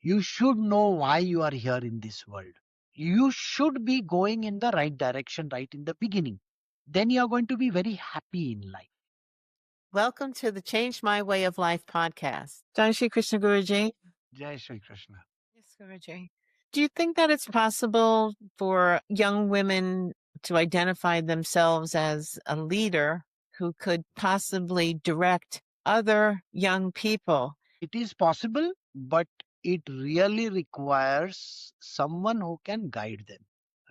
You should know why you are here in this world. You should be going in the right direction right in the beginning. Then you are going to be very happy in life. Welcome to the Change My Way of Life podcast. Shri Krsna Guruji. Jai Shri Krishna. Yes, Guruji. Do you think that it's possible for young women to identify themselves as a leader who could possibly direct other young people? It is possible, but it really requires someone who can guide them.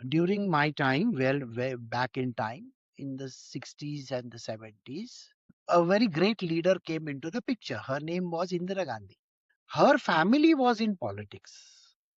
During my time, well, back in time, in the 60s and the 70s, a very great leader came into the picture. Her name was Indira Gandhi. Her family was in politics.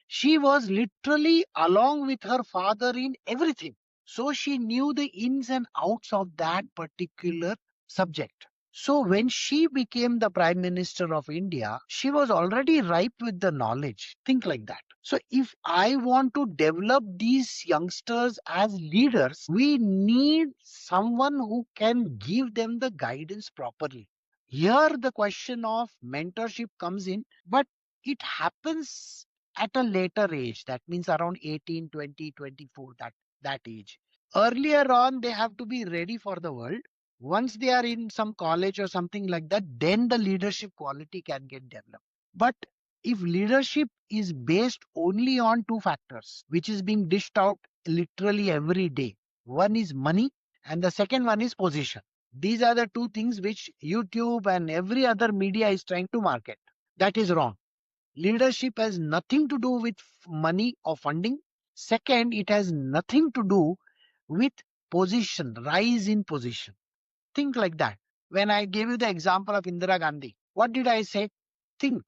She was literally along with her father in everything. So she knew the ins and outs of that particular subject. So when she became the Prime Minister of India, she was already ripe with the knowledge. Think like that. So if I want to develop these youngsters as leaders, we need someone who can give them the guidance properly. Here the question of mentorship comes in, but it happens at a later age. That means around 18, 20, 24, that age. Earlier on, they have to be ready for the world. Once they are in some college or something like that, then the leadership quality can get developed. But if leadership is based only on two factors, which is being dished out literally every day, one is money and the second one is position. These are the two things which YouTube and every other media is trying to market. That is wrong. Leadership has nothing to do with money or funding. Second, it has nothing to do with position, rise in position. Think like that. When I gave you the example of Indira Gandhi, what did I say? Think.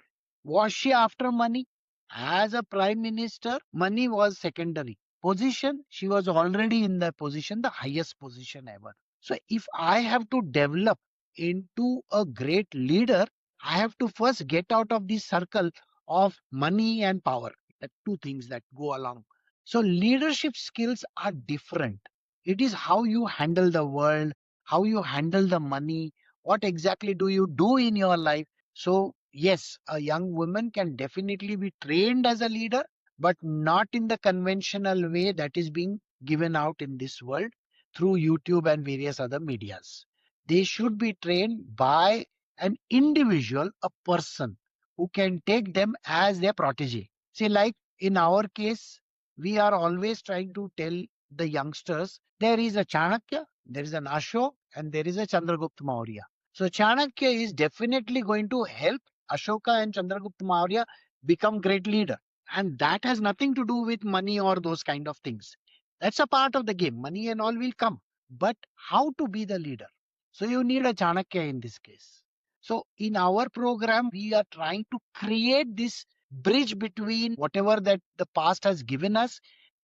Was she after money? As a prime minister, money was secondary. Position, she was already in the position, the highest position ever. So if I have to develop into a great leader, I have to first get out of this circle of money and power. The two things that go along. So leadership skills are different. It is how you handle the world, how you handle the money, what exactly do you do in your life. So yes, a young woman can definitely be trained as a leader, but not in the conventional way that is being given out in this world through YouTube and various other medias. They should be trained by an individual, a person who can take them as their protege. See, like in our case, we are always trying to tell the youngsters there is a Chanakya, there is an Ashoka, and there is a Chandragupta Maurya. So Chanakya is definitely going to help Ashoka and Chandragupta Maurya become great leader. And that has nothing to do with money or those kind of things. That's a part of the game. Money and all will come. But how to be the leader? So you need a Chanakya in this case. So in our program, we are trying to create this bridge between whatever that the past has given us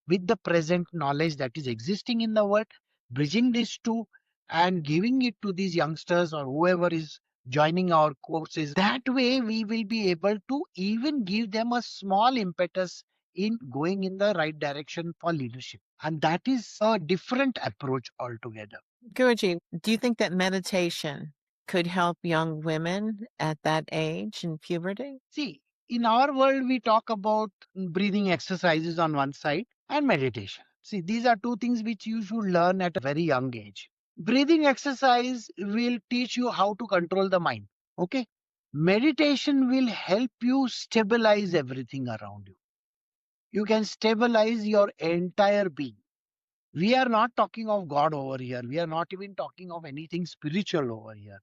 with the present knowledge that is existing in the world, bridging these two and giving it to these youngsters or whoever is joining our courses. That way, we will be able to even give them a small impetus in going in the right direction for leadership. And that is a different approach altogether. Guruji, do you think that meditation could help young women at that age in puberty? See, in our world, we talk about breathing exercises on one side and meditation. See, these are two things which you should learn at a very young age. Breathing exercise will teach you how to control the mind. Okay. Meditation will help you stabilize everything around you. You can stabilize your entire being. We are not talking of God over here. We are not even talking of anything spiritual over here.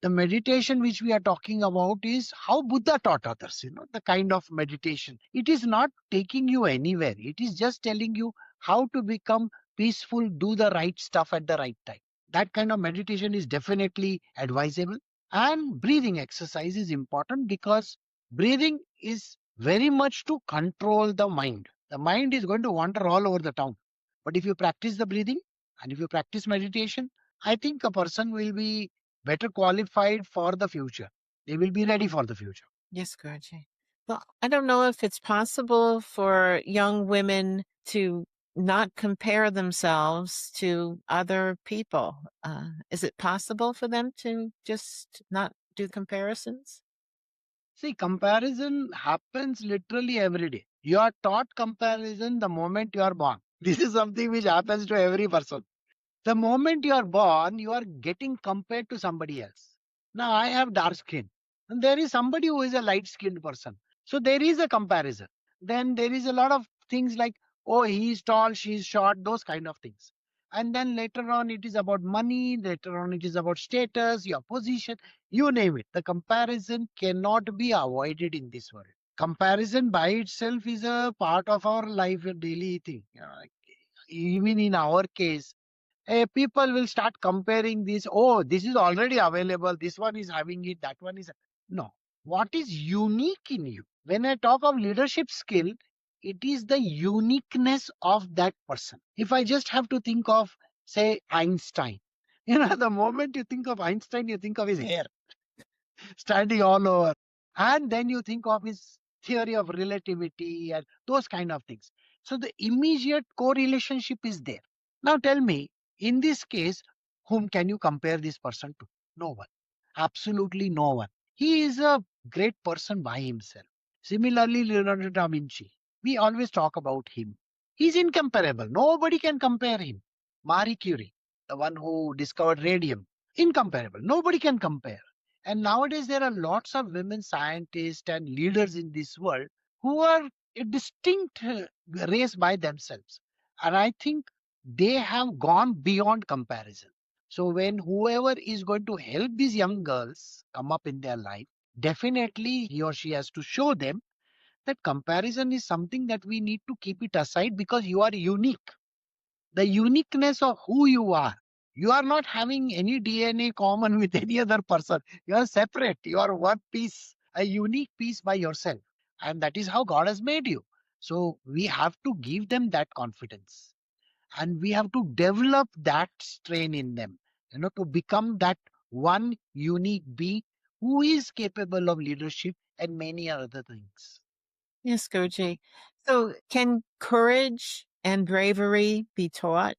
The meditation which we are talking about is how Buddha taught others, the kind of meditation. It is not taking you anywhere. It is just telling you how to become peaceful, do the right stuff at the right time. That kind of meditation is definitely advisable. And breathing exercise is important because breathing is very much to control the mind. The mind is going to wander all over the town. But if you practice the breathing and if you practice meditation, I think a person will be better qualified for the future. They will be ready for the future. Yes, Guruji. Well, I don't know if it's possible for young women to not compare themselves to other people. Is it possible for them to just not do comparisons? See, comparison happens literally every day. You are taught comparison the moment you are born. This is something which happens to every person. The moment you are born, you are getting compared to somebody else. Now, I have dark skin, and there is somebody who is a light skinned person. So, there is a comparison. Then there is a lot of things like, oh, he is tall, she is short, those kind of things. And then later on, it is about money, later on, it is about status, your position, you name it. The comparison cannot be avoided in this world. Comparison by itself is a part of our life, a daily thing. Like, even in our case, people will start comparing this. Oh, this is already available. This one is having it. That one is. No. What is unique in you? When I talk of leadership skill, it is the uniqueness of that person. If I just have to think of, say, Einstein, the moment you think of Einstein, you think of his hair standing all over. And then you think of his theory of relativity and those kind of things. So the immediate correlationship is there. Now tell me, in this case, whom can you compare this person to? No one. Absolutely no one. He is a great person by himself. Similarly, Leonardo da Vinci. We always talk about him. He's incomparable. Nobody can compare him. Marie Curie, the one who discovered radium, incomparable. Nobody can compare. And nowadays, there are lots of women scientists and leaders in this world who are a distinct race by themselves. And I think they have gone beyond comparison. So, when whoever is going to help these young girls come up in their life, definitely he or she has to show them that comparison is something that we need to keep it aside because you are unique. The uniqueness of who you are. You are not having any DNA common with any other person. You are separate. You are one piece, a unique piece by yourself. And that is how God has made you. So we have to give them that confidence. And we have to develop that strain in them, to become that one unique being who is capable of leadership and many other things. Yes, Guruji. So can courage and bravery be taught?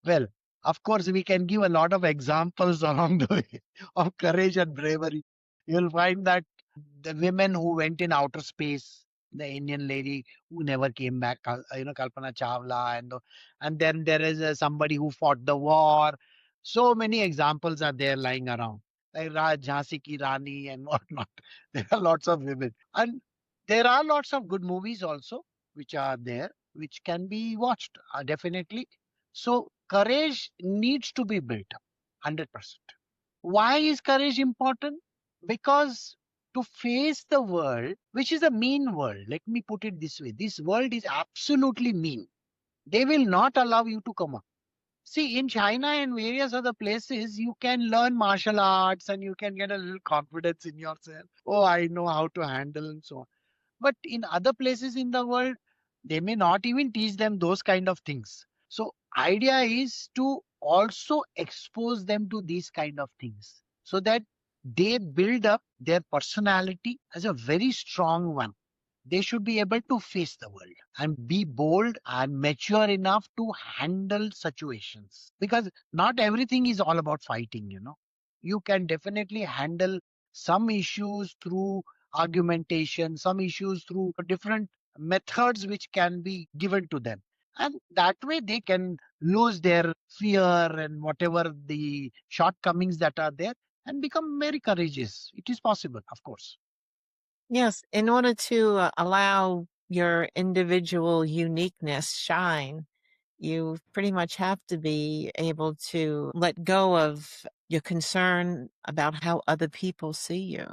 Well, of course, we can give a lot of examples along the way of courage and bravery. You'll find that the women who went in outer space, the Indian lady who never came back, Kalpana Chawla, and then there is somebody who fought the war. So many examples are there lying around, like Jhansi ki Rani and whatnot. There are lots of women, and there are lots of good movies also which are there, which can be watched definitely. So courage needs to be built up 100%. Why is courage important? Because to face the world, which is a mean world, let me put it this way, this world is absolutely mean. They will not allow you to come up. See, in China and various other places, you can learn martial arts and you can get a little confidence in yourself. Oh, I know how to handle and so on. But in other places in the world, they may not even teach them those kind of things. So idea is to also expose them to these kind of things so that they build up their personality as a very strong one. They should be able to face the world and be bold and mature enough to handle situations, because not everything is all about fighting. You can definitely handle some issues through argumentation, some issues through different methods which can be given to them, and that way they can lose their fear and whatever the shortcomings that are there and become very courageous. It is possible, of course. Yes, in order to allow your individual uniqueness shine, you pretty much have to be able to let go of your concern about how other people see you.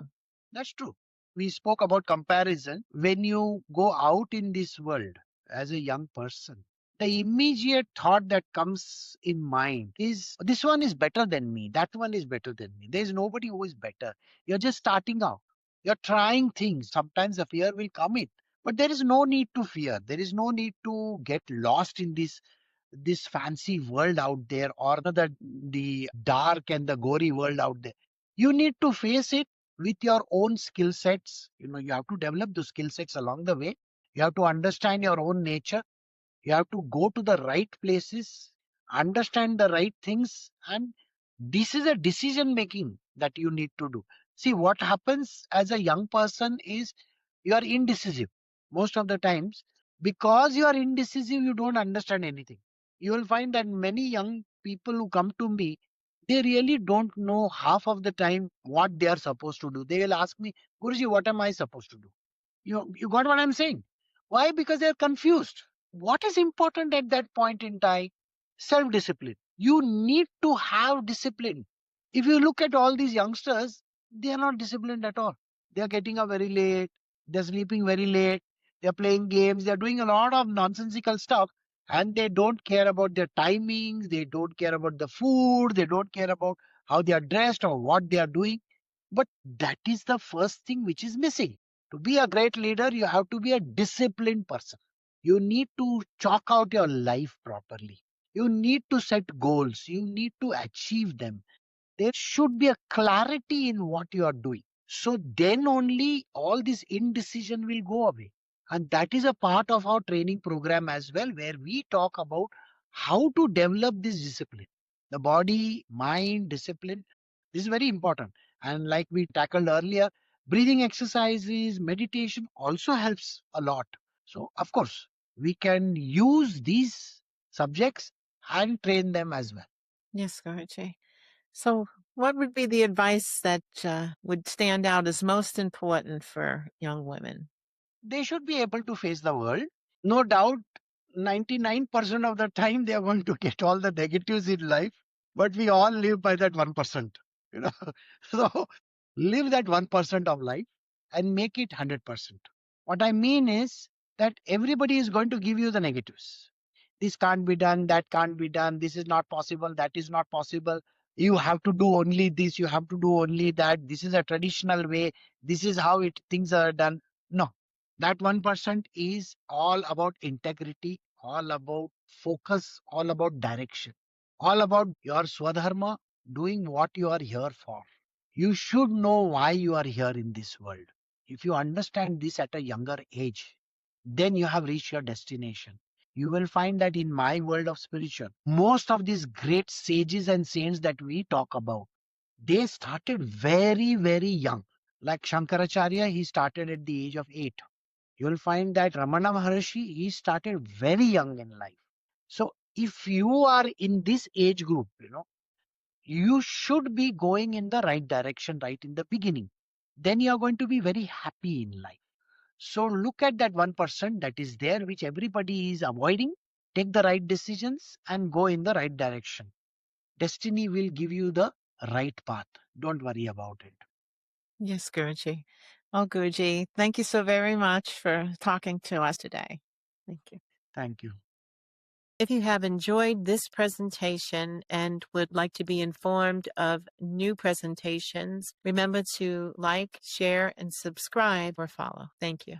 That's true. We spoke about comparison. When you go out in this world as a young person, the immediate thought that comes in mind is this one is better than me, that one is better than me. There is nobody who is better. You're just starting out. You're trying things. Sometimes the fear will come in. But there is no need to fear. There is no need to get lost in this fancy world out there, or the dark and the gory world out there. You need to face it with your own skill sets. You have to develop those skill sets along the way. You have to understand your own nature. You have to go to the right places, understand the right things, and this is a decision making that you need to do. See, what happens as a young person is you are indecisive most of the times. Because you are indecisive, you don't understand anything. You will find that many young people who come to me, they really don't know half of the time what they are supposed to do. They will ask me, Guruji, what am I supposed to do? You got what I'm saying? Why? Because they're confused. What is important at that point in time? Self discipline. You need to have discipline. If you look at all these youngsters, they are not disciplined at all. They are getting up very late, they're sleeping very late, they're playing games, they're doing a lot of nonsensical stuff, and they don't care about their timings, they don't care about the food, they don't care about how they are dressed or what they are doing. But that is the first thing which is missing. To be a great leader, you have to be a disciplined person. You need to chalk out your life properly. You need to set goals. You need to achieve them. There should be a clarity in what you are doing. So then only all this indecision will go away. And that is a part of our training program as well, where we talk about how to develop this discipline. The body, mind, discipline. This is very important. And like we tackled earlier, breathing exercises, meditation also helps a lot. So, of course, we can use these subjects and train them as well. Yes, Guruji. So, what would be the advice that would stand out as most important for young women? They should be able to face the world. No doubt, 99% of the time they are going to get all the negatives in life, but we all live by that 1%. You know, so live that 1% of life and make it 100%. What I mean is that everybody is going to give you the negatives. This can't be done, that can't be done, this is not possible, that is not possible. You have to do only this, you have to do only that. This is a traditional way. This is how it things are done. No, that 1% is all about integrity, all about focus, all about direction, all about your Swadharma, doing what you are here for. You should know why you are here in this world. If you understand this at a younger age, then you have reached your destination. You will find that in my world of spiritual, most of these great sages and saints that we talk about, they started very, very young. Like Shankaracharya, he started at the age of 8. You'll find that Ramana Maharshi, he started very young in life. So if you are in this age group, you should be going in the right direction right in the beginning. Then you are going to be very happy in life. So look at that 1% that is there, which everybody is avoiding. Take the right decisions and go in the right direction. Destiny will give you the right path. Don't worry about it. Yes, Guruji. Well, Guruji, thank you so very much for talking to us today. Thank you. Thank you. If you have enjoyed this presentation and would like to be informed of new presentations, remember to like, share, and subscribe or follow. Thank you.